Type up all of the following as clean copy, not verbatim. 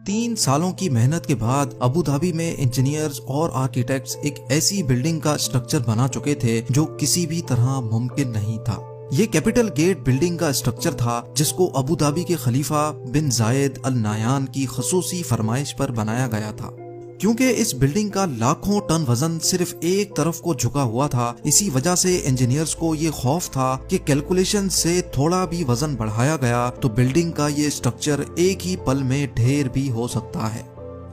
3 सालों की मेहनत के बाद अबू धाबी में इंजीनियर्स और आर्किटेक्ट्स एक ऐसी बिल्डिंग का स्ट्रक्चर बना चुके थे जो किसी भी तरह मुमकिन नहीं था। ये कैपिटल गेट बिल्डिंग का स्ट्रक्चर था जिसको अबू धाबी के खलीफा बिन जायद अल नायान की खसूसी फरमाइश पर बनाया गया था। क्योंकि इस बिल्डिंग का लाखों टन वजन सिर्फ एक तरफ को झुका हुआ था, इसी वजह से इंजीनियर्स को ये खौफ था कि कैलकुलेशन से थोड़ा भी वजन बढ़ाया गया तो बिल्डिंग का ये स्ट्रक्चर एक ही पल में ढेर भी हो सकता है।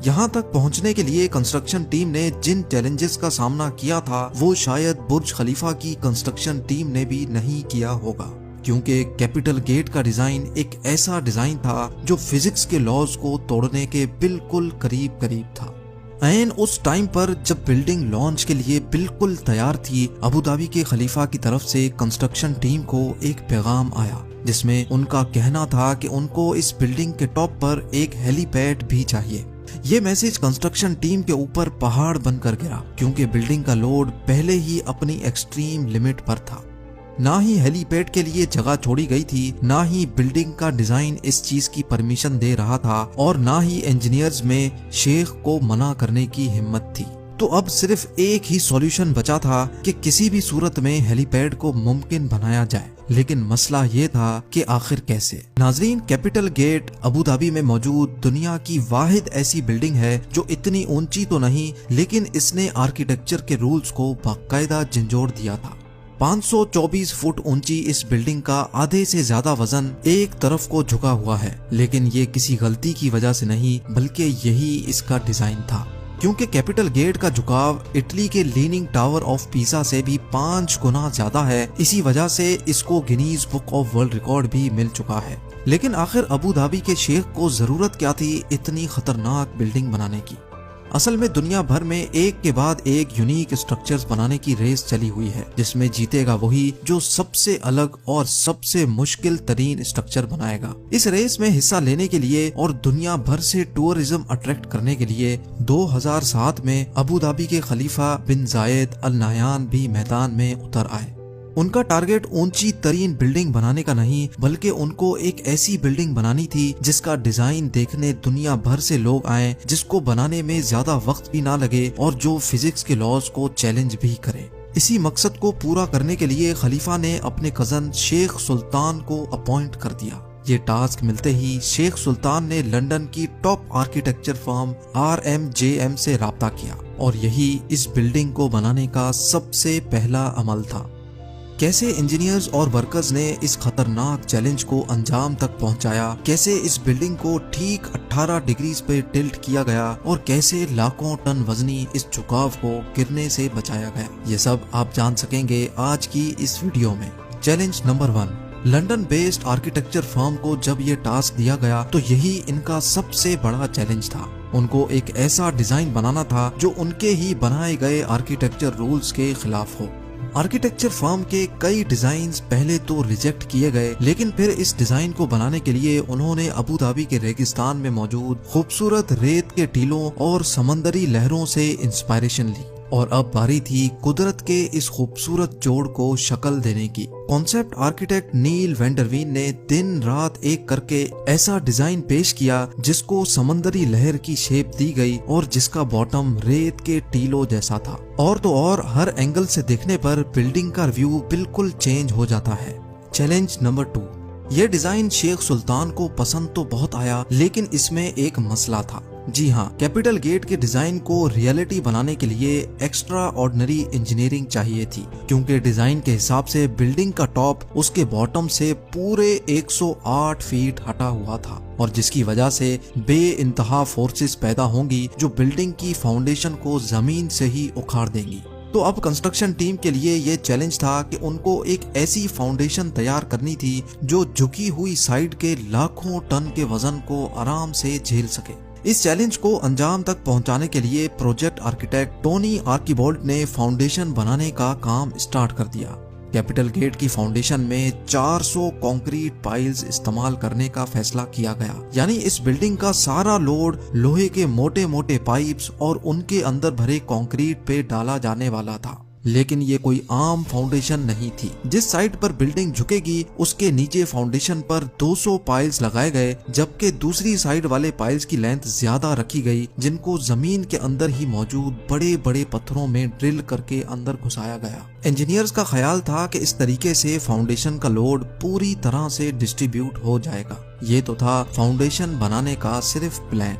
यहाँ तक पहुँचने के लिए कंस्ट्रक्शन टीम ने जिन चैलेंजेस का सामना किया था वो शायद बुर्ज खलीफा की कंस्ट्रक्शन टीम ने भी नहीं किया होगा, क्योंकि कैपिटल गेट का डिजाइन एक ऐसा डिजाइन था जो फिजिक्स के लॉज को तोड़ने के बिल्कुल करीब करीब था। ऐन उस टाइम पर जब बिल्डिंग लॉन्च के लिए बिल्कुल तैयार थी, अबू धाबी के खलीफा की तरफ से कंस्ट्रक्शन टीम को एक पैगाम आया जिसमें उनका कहना था कि उनको इस बिल्डिंग के टॉप पर एक हेलीपैड भी चाहिए। ये मैसेज कंस्ट्रक्शन टीम के ऊपर पहाड़ बनकर गिरा, क्योंकि बिल्डिंग का लोड पहले ही अपनी एक्सट्रीम लिमिट पर था। ना ही हेलीपैड के लिए जगह छोड़ी गई थी, ना ही बिल्डिंग का डिजाइन इस चीज की परमिशन दे रहा था और ना ही इंजीनियर्स में शेख को मना करने की हिम्मत थी। तो अब सिर्फ एक ही सॉल्यूशन बचा था कि किसी भी सूरत में हेलीपैड को मुमकिन बनाया जाए, लेकिन मसला ये था कि आखिर कैसे। नाजरीन, कैपिटल गेट अबू धाबी में मौजूद दुनिया की वाहिद ऐसी बिल्डिंग है जो इतनी ऊंची तो नहीं, लेकिन इसने आर्किटेक्चर के रूल्स को बाकायदा झंझोड़ दिया था। 524 फुट ऊंची इस बिल्डिंग का आधे से ज्यादा वजन एक तरफ को झुका हुआ है, लेकिन ये किसी गलती की वजह से नहीं बल्कि यही इसका डिजाइन था। क्योंकि कैपिटल गेट का झुकाव इटली के लीनिंग टावर ऑफ पीसा से भी 5 गुना ज्यादा है, इसी वजह से इसको Guinness book of world record भी मिल चुका है। लेकिन आखिर अबू धाबी के शेख को जरूरत क्या थी इतनी खतरनाक बिल्डिंग बनाने की। असल में दुनिया भर में एक के बाद एक यूनिक स्ट्रक्चर्स बनाने की रेस चली हुई है, जिसमें जीतेगा वही जो सबसे अलग और सबसे मुश्किल तरीन स्ट्रक्चर बनाएगा। इस रेस में हिस्सा लेने के लिए और दुनिया भर से टूरिज्म अट्रैक्ट करने के लिए 2007 में अबू धाबी के खलीफा बिन जायद अल नायान भी मैदान में उतर आए। उनका टारगेट ऊंची तरीन बिल्डिंग बनाने का नहीं, बल्कि उनको एक ऐसी बिल्डिंग बनानी थी जिसका डिजाइन देखने दुनिया भर से लोग आए, जिसको बनाने में ज्यादा वक्त भी ना लगे और जो फिजिक्स के लॉज को चैलेंज भी करे। इसी मकसद को पूरा करने के लिए खलीफा ने अपने कजन शेख सुल्तान को अपॉइंट कर दिया। ये टास्क मिलते ही शेख सुल्तान ने लंदन की टॉप आर्किटेक्चर फर्म RMJM से राब्ता किया और यही इस बिल्डिंग को बनाने का सबसे पहला अमल था। कैसे इंजीनियर्स और वर्कर्स ने इस खतरनाक चैलेंज को अंजाम तक पहुंचाया, कैसे इस बिल्डिंग को ठीक 18 डिग्रीज पे टिल्ट किया गया और कैसे लाखों टन वजनी इस झुकाव को गिरने से बचाया गया, ये सब आप जान सकेंगे आज की इस वीडियो में। Challenge number 1, London based architecture firm को जब ये टास्क दिया गया तो यही इनका सबसे बड़ा चैलेंज था। उनको एक ऐसा डिजाइन बनाना था जो उनके ही बनाए गए आर्किटेक्चर रूल्स के खिलाफ हो। आर्किटेक्चर फर्म के कई डिजाइन्स पहले तो रिजेक्ट किए गए, लेकिन फिर इस डिजाइन को बनाने के लिए उन्होंने अबू धाबी के रेगिस्तान में मौजूद खूबसूरत रेत के टीलों और समंदरी लहरों से इंस्पायरेशन ली और अब बारी थी कुदरत के इस खूबसूरत जोड़ को शक्ल देने की। कॉन्सेप्ट आर्किटेक्ट नील वेंडरवीन ने दिन रात एक करके ऐसा डिजाइन पेश किया जिसको समंदरी लहर की शेप दी गई और जिसका बॉटम रेत के टीलों जैसा था। और तो और हर एंगल से देखने पर बिल्डिंग का व्यू बिल्कुल चेंज हो जाता है। चैलेंज नंबर 2, ये डिजाइन शेख सुल्तान को पसंद तो बहुत आया, लेकिन इसमें एक मसला था। जी हाँ, कैपिटल गेट के डिजाइन को रियलिटी बनाने के लिए एक्स्ट्रा ऑर्डिनरी इंजीनियरिंग चाहिए थी, क्योंकि डिजाइन के हिसाब से बिल्डिंग का टॉप उसके बॉटम से पूरे 108 फीट हटा हुआ था और जिसकी वजह से बेइंतहा फोर्सेस पैदा होंगी जो बिल्डिंग की फाउंडेशन को जमीन से ही उखाड़ देंगी। तो अब कंस्ट्रक्शन टीम के लिए ये चैलेंज था कि उनको एक ऐसी फाउंडेशन तैयार करनी थी जो झुकी हुई साइड के लाखों टन के वजन को आराम से झेल सके। इस चैलेंज को अंजाम तक पहुंचाने के लिए प्रोजेक्ट आर्किटेक्ट टोनी आर्किबोल्ट ने फाउंडेशन बनाने का काम स्टार्ट कर दिया। कैपिटल गेट की फाउंडेशन में 400 कंक्रीट पाइल्स इस्तेमाल करने का फैसला किया गया, यानी इस बिल्डिंग का सारा लोड लोहे के मोटे मोटे पाइप्स और उनके अंदर भरे कंक्रीट पे डाला जाने वाला था। लेकिन ये कोई आम फाउंडेशन नहीं थी। जिस साइड पर बिल्डिंग झुकेगी उसके नीचे फाउंडेशन पर 200 पाइल्स लगाए गए, जबकि दूसरी साइड वाले पाइल्स की लेंथ ज्यादा रखी गई, जिनको जमीन के अंदर ही मौजूद बड़े बड़े पत्थरों में ड्रिल करके अंदर घुसाया गया। इंजीनियर्स का ख्याल था कि इस तरीके से फाउंडेशन का लोड पूरी तरह से डिस्ट्रीब्यूट हो जाएगा। ये तो था फाउंडेशन बनाने का सिर्फ plan.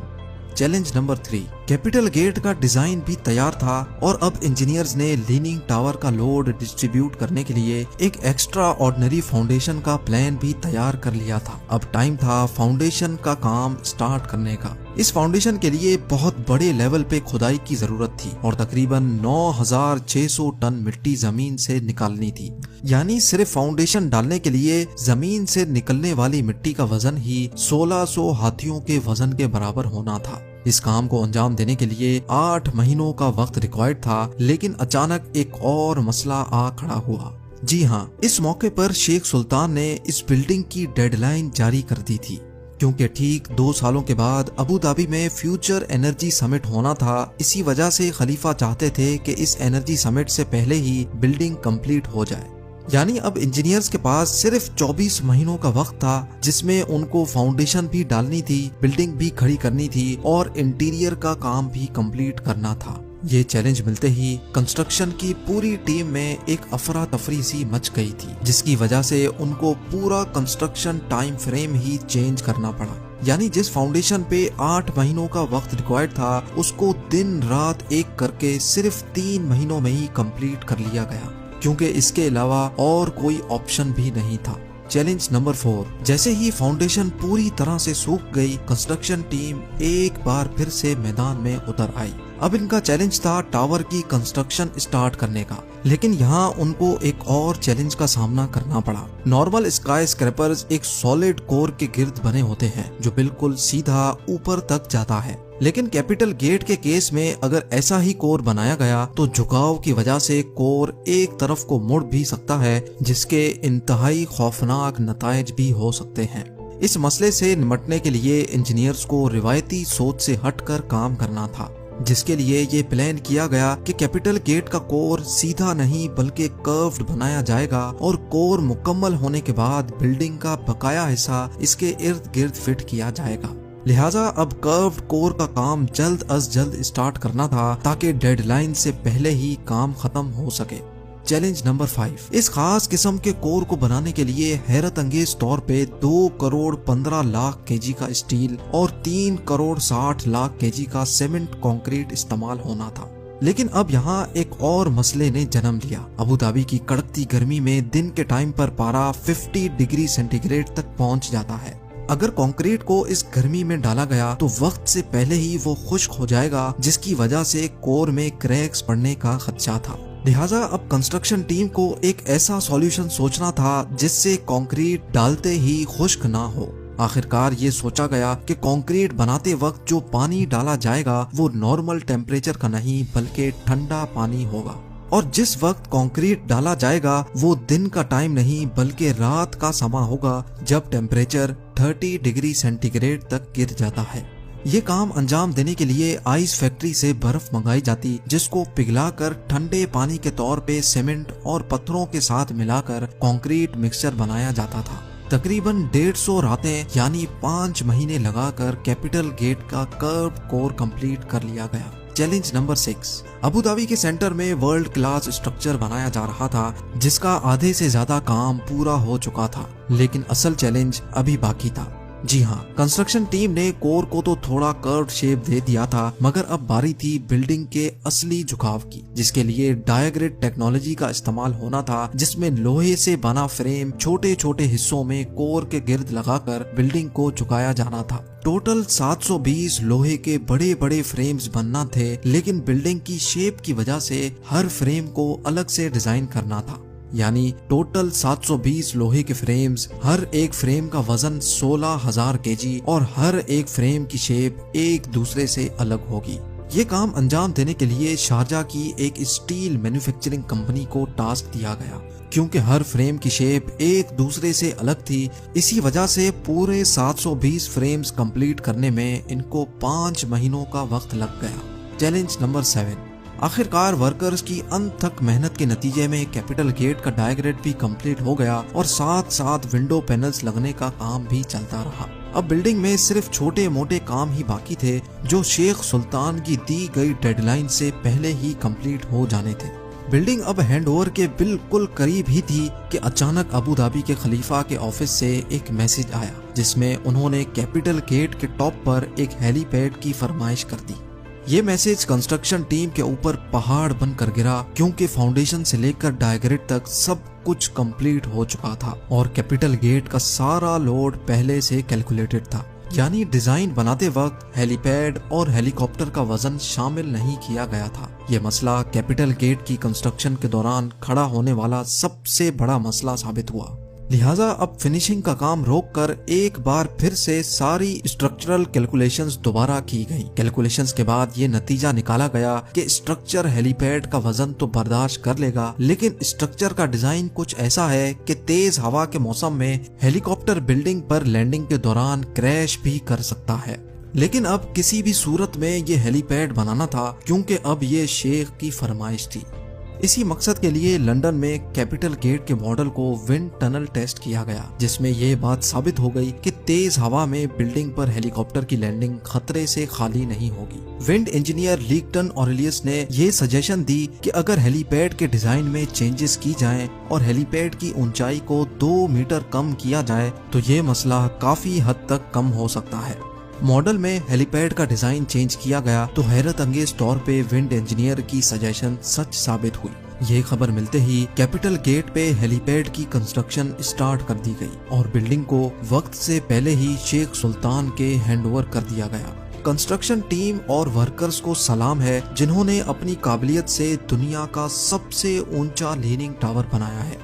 Challenge number 3, capital gate का डिजाइन भी तैयार था और अब इंजीनियर्स ने लीनिंग टावर का लोड डिस्ट्रीब्यूट करने के लिए एक एक्स्ट्रा ऑर्डिनरी फाउंडेशन का प्लान भी तैयार कर लिया था। अब टाइम था फाउंडेशन का काम स्टार्ट करने का। इस फाउंडेशन के लिए बहुत बड़े लेवल पे खुदाई की जरूरत थी और तकरीबन 9600 टन मिट्टी जमीन से निकालनी थी। यानी सिर्फ फाउंडेशन डालने के लिए जमीन से निकलने वाली मिट्टी का वजन ही 1600 हाथियों के वजन के बराबर होना था। इस काम को अंजाम देने के लिए 8 महीनों का वक्त रिक्वायर्ड था, लेकिन अचानक एक और मसला आ खड़ा हुआ। जी हाँ, इस मौके पर शेख सुल्तान ने इस बिल्डिंग की डेडलाइन जारी कर दी थी, क्योंकि ठीक 2 सालों के बाद अबू धाबी में फ्यूचर एनर्जी समिट होना था। इसी वजह से खलीफा चाहते थे कि इस एनर्जी समिट से पहले ही बिल्डिंग कंप्लीट हो जाए। यानी अब इंजीनियर्स के पास सिर्फ 24 महीनों का वक्त था, जिसमें उनको फाउंडेशन भी डालनी थी, बिल्डिंग भी खड़ी करनी थी और इंटीरियर का काम भी कंप्लीट करना था। ये चैलेंज मिलते ही कंस्ट्रक्शन की पूरी टीम में एक अफरा तफरी सी मच गई थी, जिसकी वजह से उनको पूरा कंस्ट्रक्शन टाइम फ्रेम ही चेंज करना पड़ा। यानी जिस फाउंडेशन पे 8 महीनों का वक्त रिक्वायर्ड था, उसको दिन रात एक करके सिर्फ 3 महीनों में ही कंप्लीट कर लिया गया, क्योंकि इसके अलावा और कोई ऑप्शन भी नहीं था। चैलेंज नंबर 4, जैसे ही फाउंडेशन पूरी तरह से सूख गई, कंस्ट्रक्शन टीम एक बार फिर से मैदान में उतर आई। अब इनका चैलेंज था टावर की कंस्ट्रक्शन स्टार्ट करने का, लेकिन यहाँ उनको एक और चैलेंज का सामना करना पड़ा। नॉर्मल स्काई स्क्रैपर्स एक सॉलिड कोर के गिर्द बने होते हैं जो बिल्कुल सीधा ऊपर तक जाता है, लेकिन कैपिटल गेट के केस में अगर ऐसा ही कोर बनाया गया तो झुकाव की वजह से कोर एक तरफ को मुड़ भी सकता है, जिसके इंतहाई खौफनाक नतायज भी हो सकते हैं। इस मसले से निपटने के लिए इंजीनियर्स को रिवायती सोच से हटकर काम करना था, जिसके लिए ये प्लान किया गया कि कैपिटल गेट का कोर सीधा नहीं बल्कि कर्व्ड बनाया जाएगा और कोर मुकम्मल होने के बाद बिल्डिंग का बकाया हिस्सा इसके इर्द गिर्द फिट किया जाएगा। लिहाजा अब कर्व्ड कोर का काम जल्द अज जल्द स्टार्ट करना था, ताकि डेडलाइन से पहले ही काम खत्म हो सके। चैलेंज नंबर 5, इस खास किस्म के कोर को बनाने के लिए हैरत अंगेज तौर पे 2 करोड़ 15 लाख केजी का स्टील और 3 करोड़ 60 लाख केजी का सीमेंट कंक्रीट इस्तेमाल होना था। लेकिन अब यहाँ एक और मसले ने जन्म लिया। अबू धाबी की कड़कती गर्मी में दिन के टाइम पर पारा 50 डिग्री सेंटीग्रेड तक पहुँच जाता है। अगर कंक्रीट को इस गर्मी में डाला गया तो वक्त से पहले ही वो खुश्क हो जाएगा, जिसकी वजह से कोर में क्रैक्स पड़ने का खदशा था। लिहाजा अब कंस्ट्रक्शन टीम को एक ऐसा सॉल्यूशन सोचना था जिससे कंक्रीट डालते ही खुश्क ना हो। आखिरकार ये सोचा गया कि कंक्रीट बनाते वक्त जो पानी डाला जाएगा वो नॉर्मल टेम्परेचर का नहीं बल्कि ठंडा पानी होगा, और जिस वक्त कंक्रीट डाला जाएगा वो दिन का टाइम नहीं बल्कि रात का समा होगा, जब टेम्परेचर 30 डिग्री सेंटीग्रेड तक गिर जाता है। ये काम अंजाम देने के लिए आइस फैक्ट्री से बर्फ मंगाई जाती, जिसको पिघलाकर ठंडे पानी के तौर पे सीमेंट और पत्थरों के साथ मिलाकर कंक्रीट मिक्सचर बनाया जाता था। तकरीबन 150 रातें यानी 5 महीने लगाकर कैपिटल गेट का कर्व कोर कंप्लीट कर लिया गया। चैलेंज नंबर 6, अबू धाबी के सेंटर में वर्ल्ड क्लास स्ट्रक्चर बनाया जा रहा था, जिसका आधे से ज्यादा काम पूरा हो चुका था, लेकिन असल चैलेंज अभी बाकी था। जी हाँ, कंस्ट्रक्शन टीम ने कोर को तो थोड़ा कर्व शेप दे दिया था, मगर अब बारी थी बिल्डिंग के असली झुकाव की, जिसके लिए डायाग्रिड टेक्नोलॉजी का इस्तेमाल होना था, जिसमें लोहे से बना फ्रेम छोटे छोटे हिस्सों में कोर के गिर्द लगाकर बिल्डिंग को झुकाया जाना था। टोटल 720 लोहे के बड़े बड़े फ्रेम्स बनना थे, लेकिन बिल्डिंग की शेप की वजह से हर फ्रेम को अलग से डिजाइन करना था। यानी टोटल 720 लोहे के फ्रेम्स, हर एक फ्रेम का वजन 16,000 केजी और हर एक फ्रेम की शेप एक दूसरे से अलग होगी। ये काम अंजाम देने के लिए शारजा की एक स्टील मैन्युफैक्चरिंग कंपनी को टास्क दिया गया, क्योंकि हर फ्रेम की शेप एक दूसरे से अलग थी। इसी वजह से पूरे 720 फ्रेम्स कंप्लीट करने में इनको 5 महीनों का वक्त लग गया। चैलेंज नंबर 7, आखिरकार वर्कर्स की अनथक मेहनत के नतीजे में कैपिटल गेट का डायग्रेड भी कंप्लीट हो गया और साथ साथ विंडो पैनल्स लगने का काम भी चलता रहा। अब बिल्डिंग में सिर्फ छोटे मोटे काम ही बाकी थे जो शेख सुल्तान की दी गई डेडलाइन से पहले ही कंप्लीट हो जाने थे। बिल्डिंग अब हैंडओवर के बिल्कुल करीब ही थी कि अचानक अबू धाबी के खलीफा के ऑफिस से एक मैसेज आया जिसमें उन्होंने कैपिटल गेट के टॉप पर एक हेलीपैड की फरमाइश कर दी। ये मैसेज कंस्ट्रक्शन टीम के ऊपर पहाड़ बनकर गिरा क्योंकि फाउंडेशन से लेकर डायग्रेड तक सब कुछ कंप्लीट हो चुका था और कैपिटल गेट का सारा लोड पहले से कैलकुलेटेड था। यानी डिजाइन बनाते वक्त हेलीपैड और हेलीकॉप्टर का वजन शामिल नहीं किया गया था। ये मसला कैपिटल गेट की कंस्ट्रक्शन के दौरान खड़ा होने वाला सबसे बड़ा मसला साबित हुआ। लिहाजा अब फिनिशिंग का काम रोककर एक बार फिर से सारी स्ट्रक्चरल कैलकुलेशंस दोबारा की गई। कैलकुलेशंस के बाद ये नतीजा निकाला गया कि स्ट्रक्चर हेलीपैड का वजन तो बर्दाश्त कर लेगा, लेकिन स्ट्रक्चर का डिजाइन कुछ ऐसा है कि तेज हवा के मौसम में हेलीकॉप्टर बिल्डिंग पर लैंडिंग के दौरान क्रैश भी कर सकता है। लेकिन अब किसी भी सूरत में ये हेलीपैड बनाना था क्योंकि अब ये शेख की फरमाइश थी। इसी मकसद के लिए लंदन में कैपिटल गेट के मॉडल को विंड टनल टेस्ट किया गया जिसमें यह बात साबित हो गई कि तेज हवा में बिल्डिंग पर हेलीकॉप्टर की लैंडिंग खतरे से खाली नहीं होगी। विंड इंजीनियर लीगटन ऑरेलियस ने ये सजेशन दी कि अगर हेलीपैड के डिजाइन में चेंजेस की जाएं और हेलीपैड की ऊंचाई को 2 मीटर कम किया जाए तो ये मसला काफी हद तक कम हो सकता है। मॉडल में हेलीपैड का डिजाइन चेंज किया गया तो हैरत अंगेज तौर पे विंड इंजीनियर की सजेशन सच साबित हुई। ये खबर मिलते ही कैपिटल गेट पे हेलीपैड की कंस्ट्रक्शन स्टार्ट कर दी गई और बिल्डिंग को वक्त से पहले ही शेख सुल्तान के हैंडओवर कर दिया गया। कंस्ट्रक्शन टीम और वर्कर्स को सलाम है जिन्होंने अपनी काबिलियत से दुनिया का सबसे ऊंचा लीनिंग टावर बनाया है।